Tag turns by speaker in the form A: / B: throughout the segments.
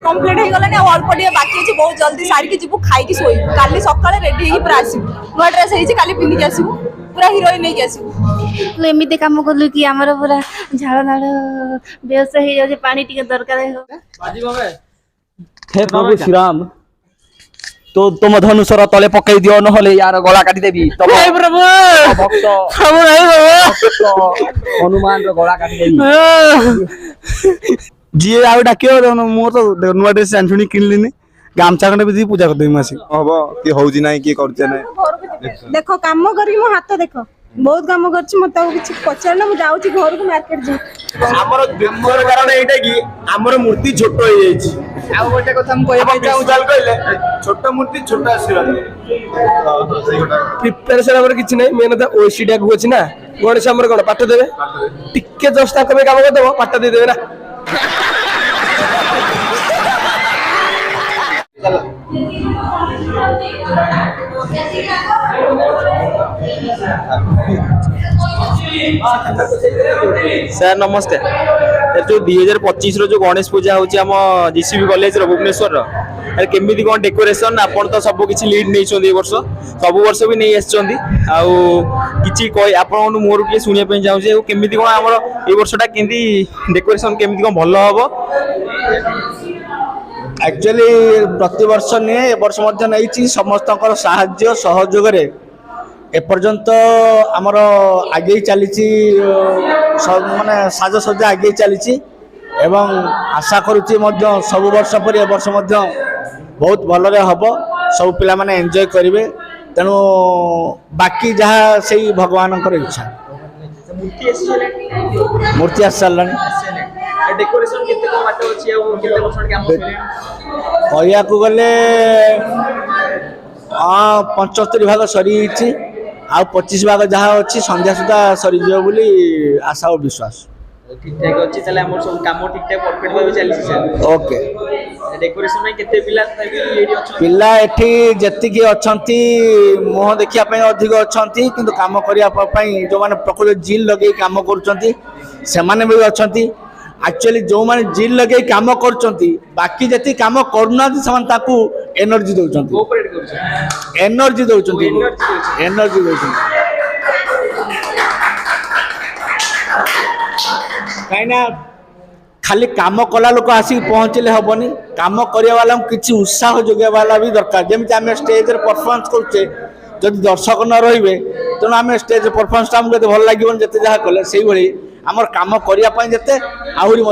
A: Complete हो गलानी अल्प टे बाकी अच्छे बहुत जल्दी सारिकी जीवु खाई शोई काली सकाଳେ रेडी होई पूरा आसीबु नुआ ड्रेस होई काली पिन्ही के आसीबु पूरा हीरोइन नहीं के आसीबु
B: तो एमिते काम करलु कि हमर पूरा झाड़ नाड़ बेस हो जाय पानी टिके दरकार हो
C: हे प्रभु श्री राम तो तुम धनुषर तले पकई दियो नहले यार गला काटी देबी तब हे प्रभु भक्त हनुमान रो गला काटी देबी
D: जी आउ डाकियो मो तो नुआ ड्रेस आंछुनी किनलिनी गामछा खंडे भी पूजा कर देबी मासी
E: हबो कि होउजी नाही कि करते नाही
A: देखो काम करी मो हाथ देखो बहुत काम करछि मत किछि पचारना मु जाउछि घर को मार्केट जे
E: हमर दुखर कारण एटा कि हमर मूर्ति छोट हो जाई छी
C: आ गोटे কথা हम कहबा चाहू
E: चाल कहले छोट मूर्ति छोट आशीर्वाद
D: प्रिपरेशन हमर किछि नाही मेन त ओसी डा को अछि ना गणेश हमर कोन पाठ देबे टिके जस्ट ताको काम कर देबो पाठ दे देबे ना
C: सर नमस्ते जो 2025 रो जो गणेश पूजा होची हम जीसीबी कॉलेज रो भुवनेश्वर रो अरे केमिति कोन डेकोरेशन आपण तो सब किछि लीड नै छोंदी ए वर्ष सब वर्ष भी नै आछचंदी आउ किछि कोइ आपण मोर के सुनिया पे जाउ जे केमिति कोन हमर ए वर्षटा केंदी डेकोरेशन केमिति कोन भलो हबो
D: एक्चुअली प्रति वर्ष ने ए वर्ष मध्य नै समस्तकर साहाय्य सहयोग रे एपर्यंत आमर आगे चली माने साजसज्जा आगे चली एवं आशा करुच्ची सब वर्ष पर ए वर्ष बहुत भल हम सब पिला माने एंजॉय करेंगे तेणु बाकी जहाँ से भगवान इच्छा मूर्ति आस सारा कहया गले 75 भाग सरी आ 25 भाग जहाँ अच्छी संध्या सुधा सरीज बोली आशा और विश्वास
C: ठीक ठाक अछि तले हमर सब काम ठीक ठाक परफेक्ट भाबे चली छै
D: ओके
C: डेकोरेशन में केते पिला तबी एडी अछि
D: पिला एठी जति की अछंती मोह देखिया पय अधिक अछंती किंतु काम करिया पय जो माने प्रकृति जिल लगे काम करूचंती से माने भी अछंती एक्चुअली जो माने जिल लगे काम करूचंती बाकी जति काम करना समान ताकू एनर्जी दउचंती
C: कोऑपरेट करूचंती
D: एनर्जी दउचंती एनर्जी दउचंती कहीं खाली काम कला लोक आसिक पहुँचले हेनी काम करिया वाला किसी उत्साह जोगे वाला भी दरकार जमी आम स्टेज परफॉर्मेंस करुचे जब दर्शक न रे तेणु आम स्टेज परफॉर्मेंस आमको भल लगे जिते जहाँ कले से भाई आमर काम करने जिते आहरी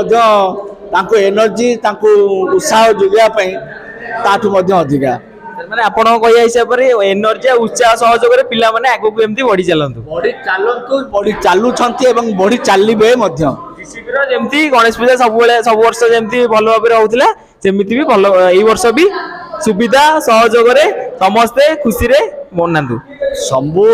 D: एनर्जी उत्साह जोगापी ताठू अधिका
C: माने आपण कहया हिसाब रे एनर्जी आ उत्साह सहयोग रे पिला माने आगु को एम्ति बढ़ी चलंतु
D: बढ़ी चालुछंती एवं बढ़ी चालिबे मध्य
C: जीसीबी रो जेम्ति गणेश पूजा सब वर्ष जेम्ति भलो भाबे होउतिला सेमिति भी भलो एई वर्ष भी सुविधा सहयोग रे समस्ते खुशी रे मनांतु
D: सबु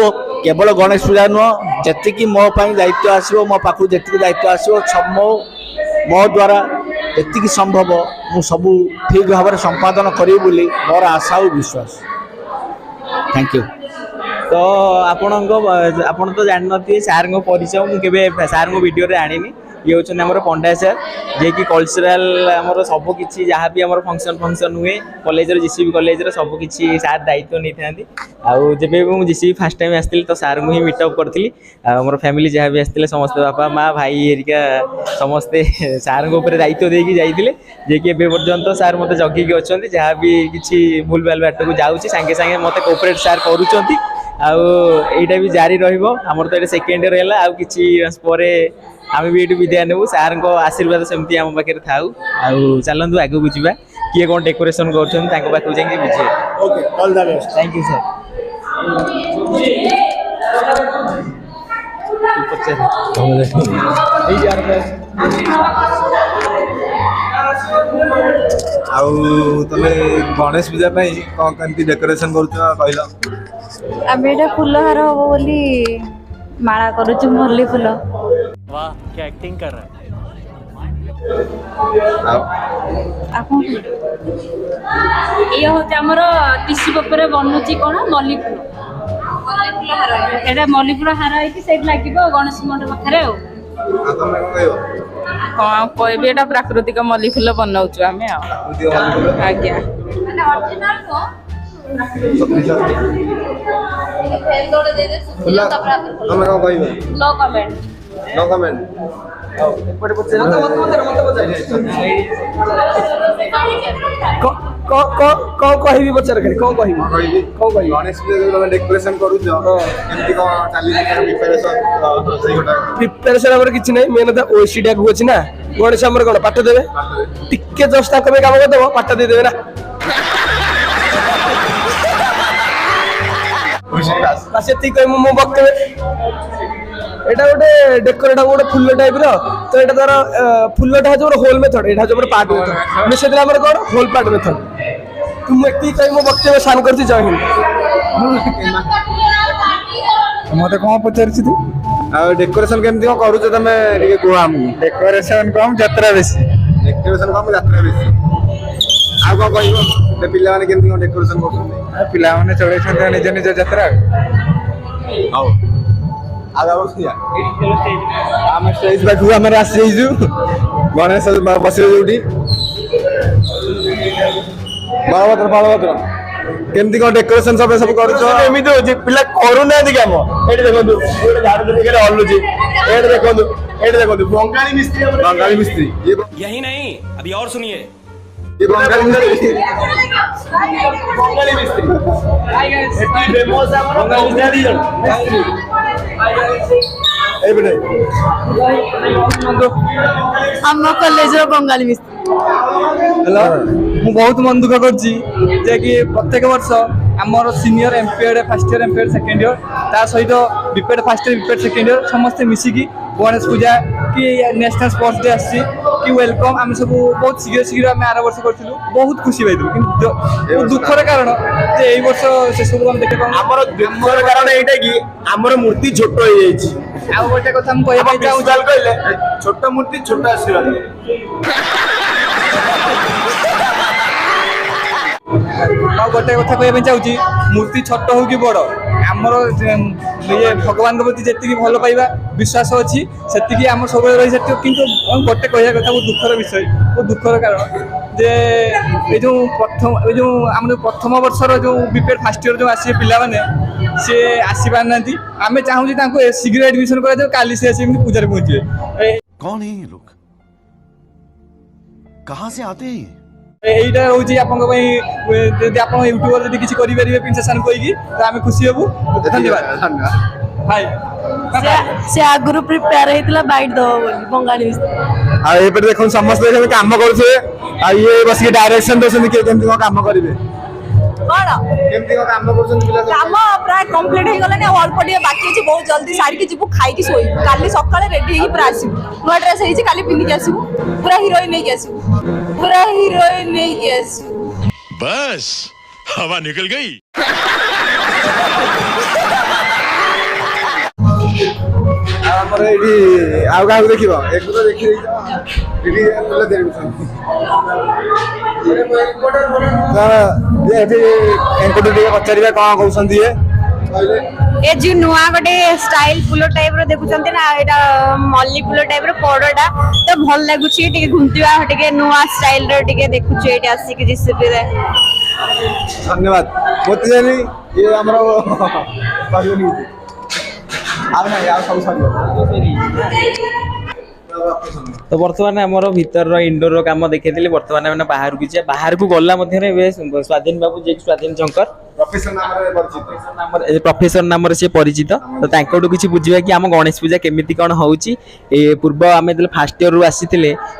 D: केवल गणेश पूजा नुह जति की मो पई दायित्व आसीबो मो पाखु जति दायित्व आसीबो सब मो द्वारा एति संभव मु सबू ठीक भाव में संपादन करी बोली मोर आशा और विश्वास थैंक यू
C: तो आपण तो जान नथि सार को परिचय मु केबे सार को वीडियो रे आनिनी ये होचन हमर पंडा सर जे कि कल्चरल हमर सब किछि जहाँ भी हमर फंक्शन हुए कॉलेज रे जीसीबी कॉलेज रे सब किछि सार दायित्व नै थांती आउ जेबे मु जीसीबी फर्स्ट टाइम आस्तिल तो सार मु ही मीट अप करथिली हमर फैमिली जहाँ भी आस्तिले समस्त बापा माँ भाई हेरिका समस्ते सार को ऊपर दायित्व देकी जाइतिले जे कि एबे पर्यंत सार मते जगी के अछंती जहाँ भी किछि भूल भाल बाट को जाउछि संगे संगे मते कोऑपरेट सार करूचंती आउ एटा भी जारी रहिबो हमर तो एटा सेकेंड ईयर हैला आउ किछि परे आम भी ये विद्या नेबू सार को आशीर्वाद सेमती आम पाखे था चलतु आगे को जावा किए कौन डेकोरेशन कर पाखु जाए बुझे
D: okay all the best
C: thank you sir
E: आउ तमे गणेश पूजा पई कोन केंती डेकोरेशन करछ कहलो
B: आबे एटा फूल हार हो बोली माला करूछु मुरली फूल
F: वाह क्या एक्टिंग कर रहा है
B: आपन
G: ये होते हमर टिश्यू पेपर रे बनउची कोन मल्ली फूल एटा मल्ली फूल हार है कि सेट लागिबो गणेश मंडप पाखरे
E: तमे कहयो
H: କ'ଣ କହିବି ଏଇଟା ପ୍ରାକୃତିକ ମଲ୍ଲି ଫୁଲ ବନାଉଛୁ ଆମେ ଆଉ ଆଜ୍ଞା
E: ତମେ କ'ଣ କହିବ?
G: No comment
E: no comment.
I: କଣ କହିବି ପଚାର ଖାଲି କଣ କହିବି କଣ କହିବି
E: ଗଣେଶ ପୂଜା ଯୋଉ ତମେ ଡେକୋରେସନ କରୁଛ କେମିତି କ'ଣ ଚାଲିଛି ପ୍ରିପାରେସନ ସେଇଗୁଟା?
I: ପ୍ରିପାରେସନ ଆମର କିଛି ନାହିଁ ମେନ୍ କଥା ଓସି ଟାକୁ ଅଛି ନା ଗଣେଶ ଆମର କ'ଣ ପାଠ ଦେବେ ଟିକେ ଜଷ୍ଟ ତାଙ୍କ ପାଇଁ କାମ କରିଦେବ ପାଠ ଦେଇଦେବେ ନା ସେତିକି କହିବି ମୁଁ ବକ୍ତବ୍ୟ এটা ଗୋଟେ ଡେକୋରେଟ୍ ହବ ଗୋଟେ ଫୁଲ ଟାଇପର ତ ଏଇଟା ତାର ଫୁଲଟା ହଉଛି ଗୋଟେ ହୋଲ୍ ମେଥଡ ଏଇଟା ହଉଛି ଗୋଟେ ପାର୍ଟ ମେଥଡ ମିଶେଇଦେଲେ ଆମର କ'ଣ ହୋଲ୍ ପାର୍ଟ ମେଥଡ ମୁଁ ଏତିକି କହି ମୋ ବକ୍ତବ୍ୟ ସାନ କରୁଛି ଜୟ ହିନ୍ଦ।
E: ମତେ କ'ଣ ପଚାରିଛୁ ତୁ? ଆଉ ଡେକୋରେସନ କେମିତି କ'ଣ କରୁଛ ତମେ ଟିକେ କୁହ ଆମକୁ। ଡେକୋରେସନ କମ୍ ଯାତ୍ରା ବେଶୀ। ଡେକୋରେସନ କମ୍ ଯାତ୍ରା ବେଶୀ। ଆଉ କ'ଣ କହିବ ପିଲାମାନେ କେମିତି କ'ଣ ଡେକୋରେସନ କରୁଛନ୍ତି? ପିଲାମାନେ ଚଳେଇଛନ୍ତି ନିଜ ନିଜ ଯାତ୍ରା। ହଉ ଆମେ ଷ୍ଟେଜ ପାଖକୁ ଆମେ ଆସିଯାଇଛୁ ଗଣେଶ ବସିବେ ଯୋଉଠି ବଳଭଦ୍ର କେମିତି କ'ଣ ଡେକୋରେସନ ସବୁ କରୁଛ?
I: ଏମିତି ହଉଛି ପିଲା କରୁନାହାନ୍ତି କାମ ଏଇଠି ଦେଖନ୍ତୁ ଗୋଟେ ଝାଡୁ ଧରିକି ହଲୁଛି ଏଇଠି ଦେଖନ୍ତୁ ବଙ୍ଗାଳୀ ମିସ୍ତ୍ରୀ
F: यही नहीं अभी और सुनिए
E: ବଙ୍ଗାଳୀ ମିସ୍ତ୍ରୀ ଏଇପଟେ
B: ଆମ କଲେଜର ବଙ୍ଗାଳୀ ମିସ୍ତ୍ରୀ
I: ହ୍ୟାଲୋ ମୁଁ ବହୁତ ମନ ଦୁଃଖ କରୁଛି ଯେ କି ପ୍ରତ୍ୟେକ ବର୍ଷ ଆମର senior MPEd first year MPEd second year ତା ସହିତ BPEd first year BPEd second year ସମସ୍ତେ ମିଶିକି ଗଣେଶ ପୂଜା କି ନ୍ୟାସନାଲ ସ୍ପୋର୍ଟସ ଡେ ଆସିଛି କି ୱେଲକମ୍ ଆମେ ସବୁ ବହୁତ ଶୀଘ୍ର ଆମେ ଆର ବର୍ଷ କରିଥିଲୁ ବହୁତ ଖୁସି ପାଇଥିଲୁ କିନ୍ତୁ ଦୁଃଖର କାରଣ ଯେ ଏଇ ବର୍ଷ ସେସବୁ ଆମେ ଦେଖିପାରୁନୁ।
D: ଆମର ଦୁଃଖର କାରଣ ଏଇଟା କି ଆମର ମୂର୍ତ୍ତି ଛୋଟ ହେଇଯାଇଛି।
I: ଆଉ ଗୋଟେ କଥା ମୁଁ କହିବା ପାଇଁ ଚାହୁଁଛି
D: କହିଲେ ଛୋଟ ମୂର୍ତ୍ତି ଛୋଟ ଆଶୀର୍ବାଦ।
I: ଆଉ ଗୋଟେ କଥା କହିବା ପାଇଁ ଚାହୁଁଛି ମୂର୍ତ୍ତି ଛୋଟ ହଉ କି ବଡ଼ ଆମର ଇଏ ଭଗବାନଙ୍କ ପ୍ରତି ଯେତିକି ଭଲ ପାଇବା ବିଶ୍ୱାସ ଅଛି ସେତିକି ଆମର ସବୁବେଳେ ରହି ସେତିକି କିନ୍ତୁ ଗୋଟେ କହିବା କଥା ବହୁତ ଦୁଃଖର ବିଷୟ ବହୁତ ଦୁଃଖର କାରଣ ଯେ ଏଇ ଯେଉଁ ଆମର ପ୍ରଥମ ବର୍ଷର ଯେଉଁ ବିପେଡ୍ ଫାର୍ଷ୍ଟ ଇୟର ଯେଉଁ ଆସିବେ ପିଲାମାନେ ସିଏ ଆସିପାରୁନାହାନ୍ତି ଆମେ ଚାହୁଁଛୁ ତାଙ୍କୁ ଶୀଘ୍ର ଆଡମିସନ କରାଯାଉ କାଲି ସେ ଆସି ଏମିତି ପୂଜାରେ ପହଞ୍ଚିବେ।
F: कौन है ये लोग कहाँ से आते हैं
I: এইটা হচ্ছে আপনার যদি আপনার ইউটিউবর যদি কিছু করিপারে প্রিন্সেসান কইকি তো আমি খুশি হবু ধন্যবাদ ভাই
B: ସେ ଆଗରୁ ପ୍ରିପେୟାର ହେଇଥିଲା ବାଇଟ୍ ଦବ ବୋଲି ବଙ୍ଗାଳୀ ମିସ୍ତ୍ରୀ
E: ଆଉ ଏପଟେ ଦେଖନ୍ତୁ ସମସ୍ତେ କାମ କରୁଥିବେ ଆଉ ଇଏ ବସିକି ଡାଇରେକ୍ସନ ଦଉଛନ୍ତି କିଏ କେମିତି କ'ଣ କାମ କରିବେ
A: କ'ଣ
E: କେମିତି କ'ଣ କାମ କରୁଛନ୍ତି ପିଲା
A: କାମ ପ୍ରାୟ କମ୍ପ୍ଲିଟ୍ ହେଇଗଲାଣି ଆଉ ଅଳ୍ପ ଟିକେ ବାକି ଅଛି ବହୁତ ଜଲ୍ଦି ସାରିକି ଯିବୁ ଖାଇକି ଶୋଇବୁ କାଲି ସକାଳେ ରେଡି ହେଇକି ପୁରା ଆସିବୁ ନୂଆ ଡ୍ରେସ୍ ହେଇଛି କାଲି ପିନ୍ଧିକି ଆସିବୁ ପୁରା ହିରୋଇନ୍ ନେଇକି ଆସିବୁ
F: बस हवा निकल गई
E: ଆମର ଏଇଠି ଆଉ କାହାକୁ ଦେଖିବ ଏକୁ ତ ଦେଖି ଏଠି ଏଙ୍କଠୁ ଟିକେ ପଚାରିବା କ'ଣ କହୁଛନ୍ତି ଇଏ କହିଲେ
J: ए जो नुआ गोटे स्टाइल फुल टाइप रो देखुचंती ना एटा मल्ली फुल टाइप रो पड़ोटा तो भल लागुची टिके घुंतिवा टिके नुआ स्टाइल रो टिके देखुची एटा आसी कि जिसपे रे
E: धन्यवाद मोती जानी ये हमरो कहलोनी आ ना यार सब सरी
C: तो बर्तमान आमर भीतर इंडोर काम देखी बर्तमान मैंने बाहर को जाए बाहर को गला स्वाधीन बाबू जे स्वाधीन शंकर प्रोफेसर नाम से परिचित तो तांकोटू किसी बुझा कि आम गणेश पूजा केमिति कौन होउची पूर्व आम फास्ट इयर रु आसी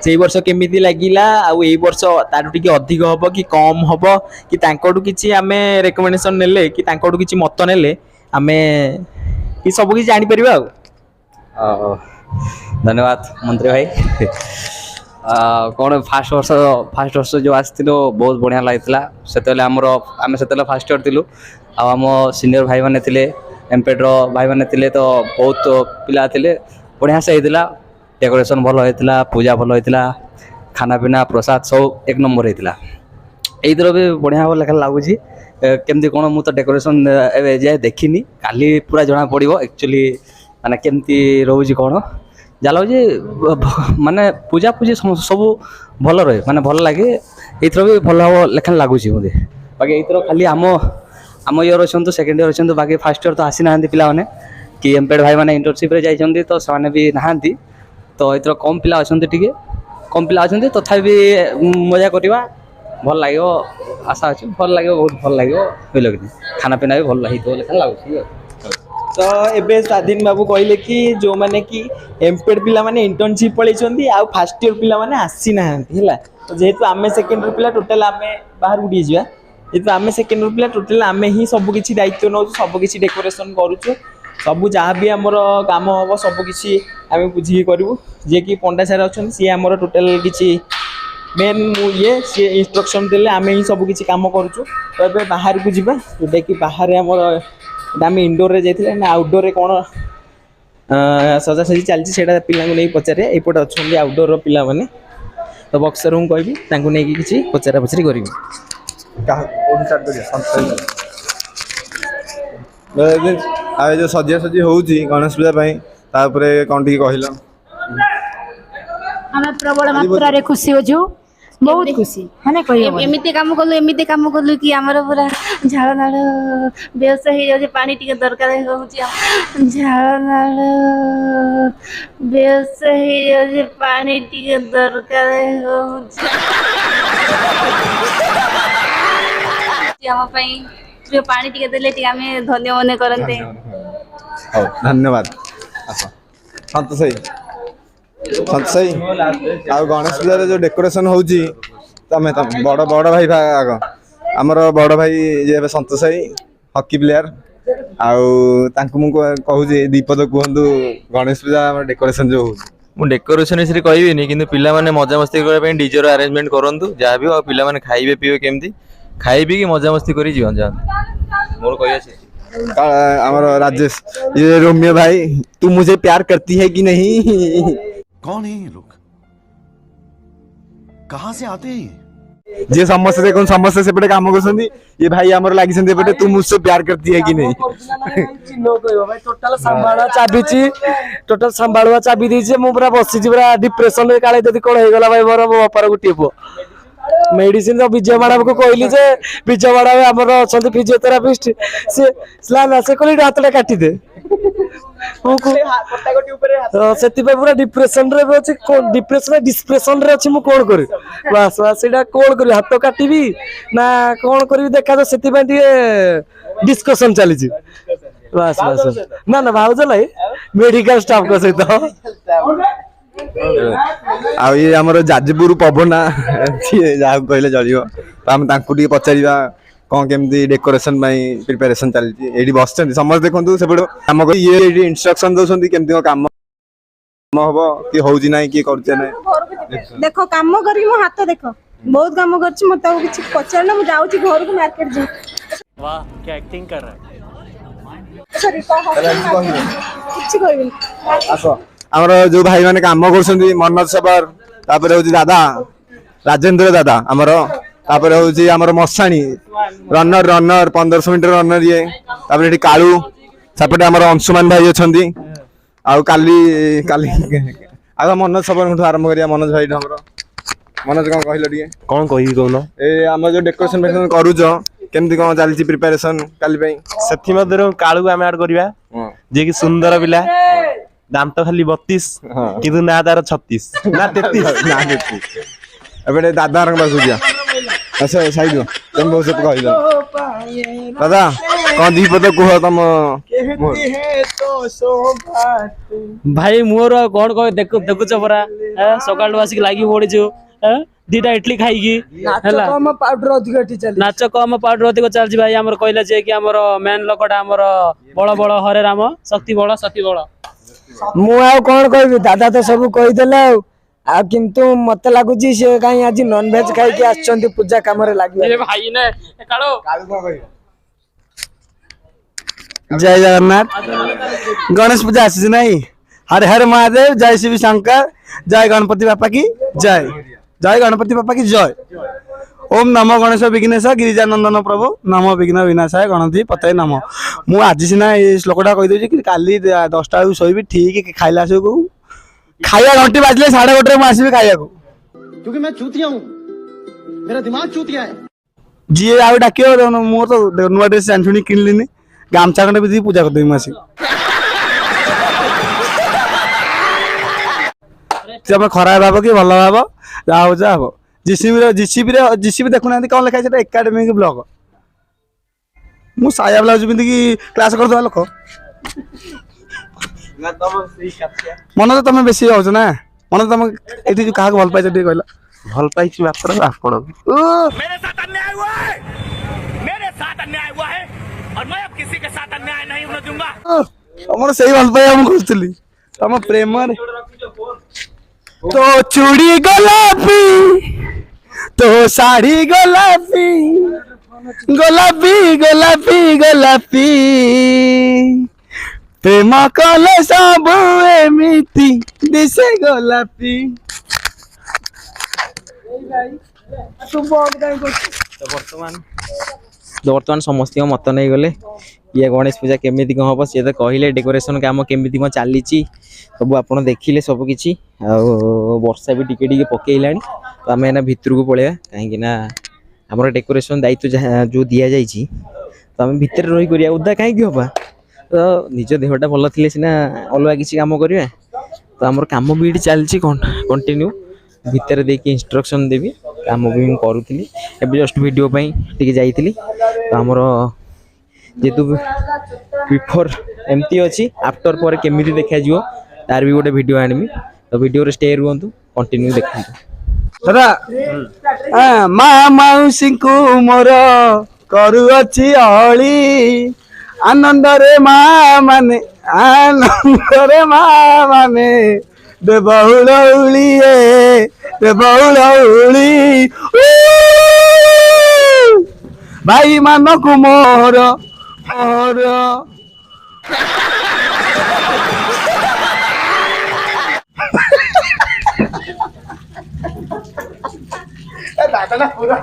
C: से वर्ष केमिति लगिला आउ ए वर्ष तारू टिके अधिक हम कि कम हम कि तांकोटू किसी आम रेकमेंडेशन नेले कि तांकोटू किसी मत नेले आम कि सब किसी जानी परिबा
K: धन्यवाद मंत्री भाई कौन फास्ट वर्ष जो आसो बहुत बढ़िया लगी से आम से फास्ट इयर थिलु आम सीनियर भाई मैंने थे एमपेड भाई मैंने थे तो बहुत पिला थे बढ़िया से होता डेकोरेशन भल होता पूजा भल होता खाना पीना प्रसाद सब एक नंबर होता यही भी बढ़िया लेखा लगुच केमती कौन मुझे डेकोरेशन जाए देखनी काली पूरा जना पड़ो एक्चुअली माने केमती रोज कौन ଯାହା ଲାଗୁଛି ମାନେ ପୂଜା ପୂଜି ସବୁ ଭଲ ରହେ, ମାନେ ଭଲ ଲାଗେ। ଏଇଥର ବି ଭଲ ହବ ଲେଖା ଲାଗୁଛି ମୋତେ। ବାକି ଏଇଥର ଖାଲି ଆମ ଇୟର ଅଛନ୍ତି, ସେକେଣ୍ଡ ଇୟର ଅଛନ୍ତି, ବାକି ଫାର୍ଷ୍ଟ ଇୟର ତ ଆସିନାହାନ୍ତି ପିଲାମାନେ, କି ଏମ୍ପେଡ୍ ଭାଇମାନେ ଇଣ୍ଟର୍ନସିପ୍ରେ ଯାଇଛନ୍ତି ତ ସେମାନେ ବି ନାହାନ୍ତି। ତ ଏଇଥର କମ୍ ପିଲା ଅଛନ୍ତି, ଟିକେ କମ୍ ପିଲା ଅଛନ୍ତି, ତଥାପି ମଜା କରିବା, ଭଲ ଲାଗିବ, ଆଶା ଅଛି ଭଲ ଲାଗିବ, ବହୁତ ଭଲ ଲାଗିବ। ବୁଝିଲ କି ଖାନା ପିନା ବି ଭଲ ହେଇଥିବ ଲେଖା ଲାଗୁଛି।
C: ତ ଏବେ ସ୍ୱାଧୀନ ବାବୁ କହିଲେ କି ଯେଉଁମାନେ କି ଏମ୍ପେଡ୍ ପିଲାମାନେ ଇଣ୍ଟର୍ନସିପ୍ ପଳେଇଛନ୍ତି ଆଉ ଫାର୍ଷ୍ଟ ଇୟର ପିଲାମାନେ ଆସିନାହାନ୍ତି ହେଲା। ତ ଯେହେତୁ ଆମେ ସେକେଣ୍ଡ ଇୟର ପିଲା ଟୋଟାଲ୍ ଆମେ ବାହାରକୁ ଟିକେ ଯିବା, ଯେହେତୁ ଆମେ ସେକେଣ୍ଡ ଇୟର ପିଲା ଟୋଟାଲ୍ ଆମେ ହିଁ ସବୁ କିଛି ଦାୟିତ୍ୱ ନେଉଛୁ, ସବୁ କିଛି ଡେକୋରେସନ୍ କରୁଛୁ, ସବୁ ଯାହା ବି ଆମର କାମ ହେବ ସବୁ କିଛି ଆମେ ବୁଝିକି କରିବୁ। ଯିଏକି ପଣ୍ଡା ସାର୍ ଅଛନ୍ତି ସିଏ ଆମର ଟୋଟାଲ୍ କିଛି ମେନ୍ ସିଏ ଇନଷ୍ଟ୍ରକ୍ସନ୍ ଦେଲେ ଆମେ ହିଁ ସବୁ କିଛି କାମ କରୁଛୁ। ତ ଏବେ ବାହାରକୁ ଯିବା, ଯେଉଁଟାକି ବାହାରେ ଆମର ଆମେ ଇନଡୋରରେ ଯାଇଥିଲେ, ଆମେ ଆଉଟଡୋରରେ କ'ଣ ସଜାସଜି ଚାଲିଛି ସେଇଟା ପିଲାଙ୍କୁ ନେଇ ପଚାରିବା। ଏଇପଟେ ଅଛନ୍ତି ଆଉଟଡୋରର ପିଲାମାନେ, ତ ବକ୍ସରଙ୍କୁ କହିବି ତାଙ୍କୁ ନେଇକି କିଛି ପଚରା ପଚରି କରିବି।
E: ଆଉ ଏ ଯେଉଁ ସଜାସଜି ହେଉଛି ଗଣେଶ ପୂଜା ପାଇଁ, ତାପରେ କ'ଣ ଟିକେ କହିଲ?
G: ଆମେ ପ୍ରବଳ ମାତ୍ରାରେ ଖୁସି ଅଛୁ, ବହୁତ ଖୁସି ମାନେ
B: ଏମିତି କାମ କଲୁ କି ଆମର ପୁରା ଝାଳ ନାଳ ବେହୋସ ହେଇଯାଉଛି, ପାଣି ଟିକେ ଦରକାର ହେଉଛି। ଝାଳ ନାଳ ବେହୋସ ହେଇଯାଉଛି, ପାଣି ଟିକେ ଦରକାର ହେଉଛି। ଆମ ପାଇଁ ଟିକେ ପାଣି ଟିକେ ଦେଲେ ଟିକେ ଆମେ ଧନ୍ୟ ମନେ କରନ୍ତେ।
E: ହଉ ଧନ୍ୟବାଦ। ଆସ ସନ୍ତୋଷ ଭାଇ, ଆଉ ଗଣେଶ ପୂଜାରେ ଯେଉଁ ଡେକୋରେସନ୍ ହେଉଛି, ତମେ ବଡ଼ ଭାଇ ଆଗ ଆମର ବଡ଼ ଭାଇ ଯିଏ ଏବେ ସନ୍ତୋଷ ଭାଇ ହକି ପ୍ଲେୟାର, ଆଉ ତାଙ୍କୁ ମୁଁ କହୁଛି ଦୀପଦ କୁହନ୍ତୁ ଗଣେଶ ପୂଜା ଆମର ଡେକୋରେସନ୍ ଯେଉଁ ହେଉଛି।
C: ମୁଁ ଡେକୋରେସନ୍ ବିଷୟରେ କହିବିନି, କିନ୍ତୁ ପିଲାମାନେ ମଜାମସ୍ତି କରିବା ପାଇଁ ଡିଜେର ଆରେଞ୍ଜମେଣ୍ଟ କରନ୍ତୁ ଯାହା ବି, ଆଉ ପିଲାମାନେ ଖାଇବେ ପିଇବେ କେମିତି, ଖାଇ ପିଇକି ମଜାମସ୍ତି କରି ଯାଆନ୍ତୁ। ମୋର କହିବା ଅଛି
E: ଆମର ରାଜେଶ ये रोमियो भाई तू मुझे प्यार करती है कि नहीं?
F: कौन है ये लोग, कहाँ से आते हैं?
E: जे समस्ते देखो समस्ते सेपटे काम करछंती, ये भाई हमर लागिछंती एपटे तू मुझसे प्यार करती है कि नहीं?
I: टोटल संभाळुआ चाबी दीजे मु पूरा बसी छी पूरा डिप्रेशन रे काले जदी कोन हे गला भाई मोर बापार गुटिए पो मेडिसिन विजय मैडम को कहली जे विजय मैडम आमर अच्छा फिजियोथेरापिस्ट से कहली हाथटा काटी दे से पूरा डिप्रेशन रे अच्छे डिप्रेशन रे अच्छी मुझे कौन करी बस बस कौन करी हाथ काटबी ना कौन करी देखा तो से डिस्कसन चली बस बस ना ना भावज ना मेडिकल स्टाफ को सहित
E: आ ये आमर जाजपुर पवना जहाँ कहले चलो तो आम पचारा कौन केमती डेकोरेशन प्रिपेरेसन चलती बस समस्त देखो सेपटे कम ये इंस्ट्रक्शन दौरान केमती कम हम कि हूँ ना किए कर
A: देखो काम करी मो हाथ देख बहुत काम कर मत किसी पचारना मुझे जाऊँगी घर को मार्केट जी
I: वाह क्या एक्टिंग कर रहा है
E: आमर जो भाई मैंने कम कर मनोज सबर तापर हूँ दादा राजेंद्र दादा आमर तापर हूँ आमर मशाणी रनर रनर 1500 मीटर रनर ये तापर ये कालू सेपटे आमर अंशुमान भाई अच्छा आउ काली काली आग मनोज सबर आरंभ करिया मनोज भाई हमर मनोज कौन कहल टे
F: कौन कही कौन
E: ए आम जो डेकोरेशन करूच केमती कौन चलती प्रिपेरेसन काली
F: सेथि मध्यरु काळू को आमे ऐड करिवा जे कि सुंदर पिला दांत खाली 32 किंतु ना तार 36 ना 33
E: ना 33 एबे दादा रंग पास दिया अच्छा साइड तुम बहुत सब कहि दो दादा कौन दीपद कुह तुम
I: भाई मोर कौन कह देखुच परा सकाळ आसिक लागी पड़ीछु दीटा इडली खाई नाच कम पाउडर अधिक चलती भाई आमर कहला जे कि आमर मेन लोकटा आमर बड़ बड़ हरे राम शक्ति बड़ सती बड़
L: मु कौन कह दादा तो सब कहीदेले किंतु मत लगुच सी कहीं आज नॉन वेज खाई पूजा कम
I: भाई ने
L: जय जगन्नाथ गणेश पूजा आसी नहीं हर हर महादेव जय शिव शंकर जय गणपति बापा की जय जय गणपति बापा की जय ओम नमो गणेश विघ्नेश गिरिजानंदन प्रभु नमो विघ्न विनाशाय गणपति पतये नम मु आज सीना ये श्लोकटा कहीदे कि काली 10टा बेलू शोबी ठीक खाइला सब खाइया घंटी बाजले 1:30 ମୁଁ ଆସିବି ଖାଇବାକୁ
E: क्योंकि मैं चूतिया हूँ मेरा दिमाग चूतिया है
L: ଯିଏ ଆଉ ଡାକିବ ମୁଁ ତ ନୂଆ ଡ୍ରେସ୍ ଆଣିଛୁଣି କିଣିଲିନି ଗାମଛା ଖଣ୍ଡେ ବି ପୂଜା କରିଦେବି ମୁଁ ଆସିକି ତମେ ଖରାପ ଭାବ କି ଭଲ ଭାବ ଯାହା ହଉ ଯାହା ହବ ଜିସିବି ଦେଖୁନାହାନ୍ତି କଣ ଲେଖା ଅଛି ଏକାଡେମିକ ବ୍ଲକ ମୁଁ ସାୟା ବ୍ଲାଉଜ ପିନ୍ଧିକି କ୍ଲାସ କରୁଥିବା ଲୋକ ମନ ତ ତମେ ବେଶୀ ହଉଛ ନା ମନ ତ ତମେ ଏଠି ଯୋଉ କାହାକୁ ଭଲ ପାଇଛ ଟିକେ କହିଲ
F: ଭଲ ପାଇଛି ମାତ୍ର ଆପଣ
L: ତମର ସେଇ ଭଲ ପାଇବା ମୁଁ ଖୋଜୁଥିଲି ତମ ପ୍ରେମରେ तो चूड़ी गोलापी तो साड़ी गोलापी गोलापी गोलापी गोलापी प्रेम कले सब एमिति दिसे गोलापी
C: बर्तमान समस्त मत नहीं गले ये गणेश पूजा केमी कौन हम सी तो कहले डेकोरेशन काम केमी कौन चली सब आप देखिले सबकि वर्षा भी टिके टिके पकईला तो आम एना भितर को पलैया कहीं आम डेकोरेशन दायित्व जो दि जाए तो आम भितर रही कर उदा कहीं हवा तो निज देहटा भल थी सीना अलग किसी कम करवा तो आम कम भी ये चलती कंटिन्यू भितर देकी इंस्ट्रक्शन देवी कम भी करूली एवं जस्ट वीडियो टी जाइली तो आमर जेतु बिफोर एमती अच्छी आफ्टर पर केमी देखा तार भी गोटे वीडियो आनमी तो वीडियो रे स्टे रुहतु कंटिन्यू देखु
L: दादा माँ मौसी को मोर करुअछि अली आनंद रे माँ माने दे बहुल उलिए दे बहुल उली भाई मानक मोर मोर पूरा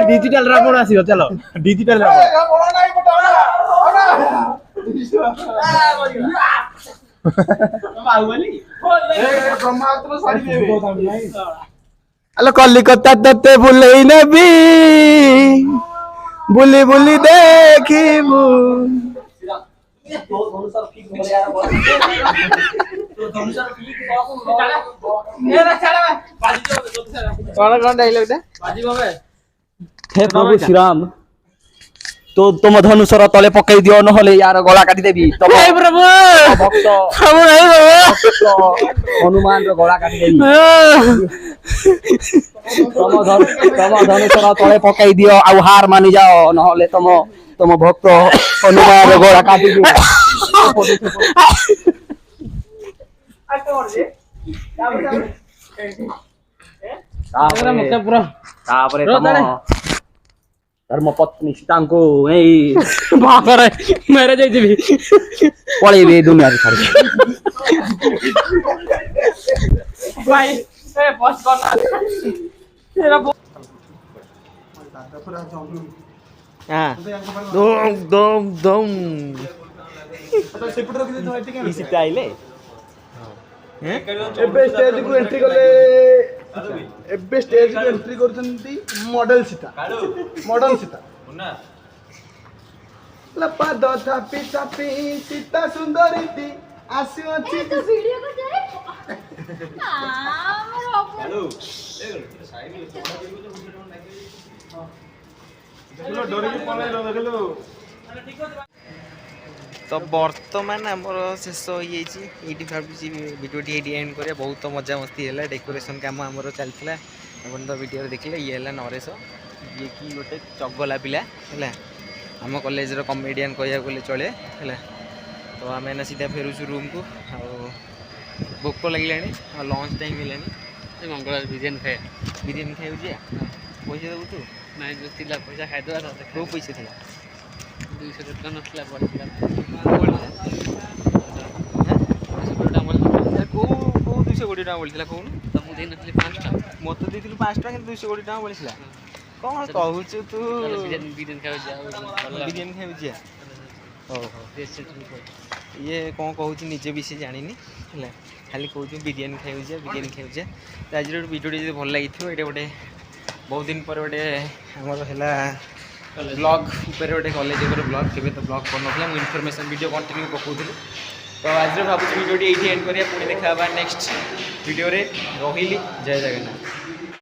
L: डिजिटल रावण आसीबो चलो डिजिटल हेलो कलिकता तते बुलेई नेबी बुली बुली देखिबू हे प्रभु श्री राम तो तुम धनुषर तले पकई दियो नहले यार गला काटी देबी तब प्रभु भक्त हनुमान रो गला काटी देबी तुम धनुषर तले पकई दियो आ हार मानि जाओ नहले तुम भक्त हनुमान रो गला काटी दियो तापरे धर्म पत्नी सीता को मेरे जाइए पलैबे दुनिया छाड़ सीता आइले स्टेज को एंट्री कले एबे स्टेज को entry करछंती model Sita Lapa the थापी थापी Sita सुंदरी थी आसी अछि वीडियो को जाए तो बर्तमान आमर शेष हो भावी वीडियो एंड करिया बहुत मजा मस्ती है डेकोरेशन काम आमर चलता अपन तो वीडियो देखिले ये है नरेश ये कि गोटे चगला पिला है आम कॉलेज कमेडियन कह चले है तो आम ना सीधा फेरुचु रूम को भोक लगे लंच टाइम है मंगल बिरियानी खाए पैसा देवु तू ना पैसा खाईदे कौ पैसा थी 200 टका नसला पड़ता
C: 220 ଟଙ୍କା ବଳିଥିଲା କହୁନୁ
K: ତମକୁ ଦେଇନଥିଲି 5 ଟଙ୍କା
C: ମୋତେ ଦେଇଥିଲୁ 5 ଟଙ୍କା କିନ୍ତୁ 220 ଟଙ୍କା ବଳିଥିଲା କ'ଣ କହୁଛୁ ତୁ
K: ବିରିୟାନୀ ଖାଉଛି ଆଉ
C: ବିରିୟାନୀ ଖାଉଛି ହଉ ହଉ ଇଏ କ'ଣ କହୁଛି ନିଜେ ବି ସେ ଜାଣିନି ହେଲା ଖାଲି କହୁଛୁ ବିରିୟାନୀ ଖାଇବୁଛେ ତ ଆଜିର ଗୋଟେ ଭିଡ଼ିଓଟି ଯଦି ଭଲ ଲାଗିଥିବ ଏଇଟା ଗୋଟେ ବହୁତ ଦିନ ପରେ ଗୋଟେ ଆମର ହେଲା ବ୍ଲଗ୍ ଉପରେ ଗୋଟେ କଲେଜ ଉପରେ ବ୍ଲଗ୍ କେବେ ତ ବ୍ଲଗ୍ କରୁନଥିଲା ମୁଁ ଇନଫର୍ମେସନ୍ ଭିଡ଼ିଓ କଣ୍ଟିନ୍ୟୁ ପକାଉଥିଲି ତ ଆଜିର ଭାବୁଛି ଭିଡ଼ିଓଟି ଏଇଠି ଏଣ୍ଡ କରିବା ପୁଣି ଦେଖା ହେବା ନେକ୍ସଟ ଭିଡ଼ିଓରେ ରହିଲି ଜୟ ଜଗନ୍ନାଥ।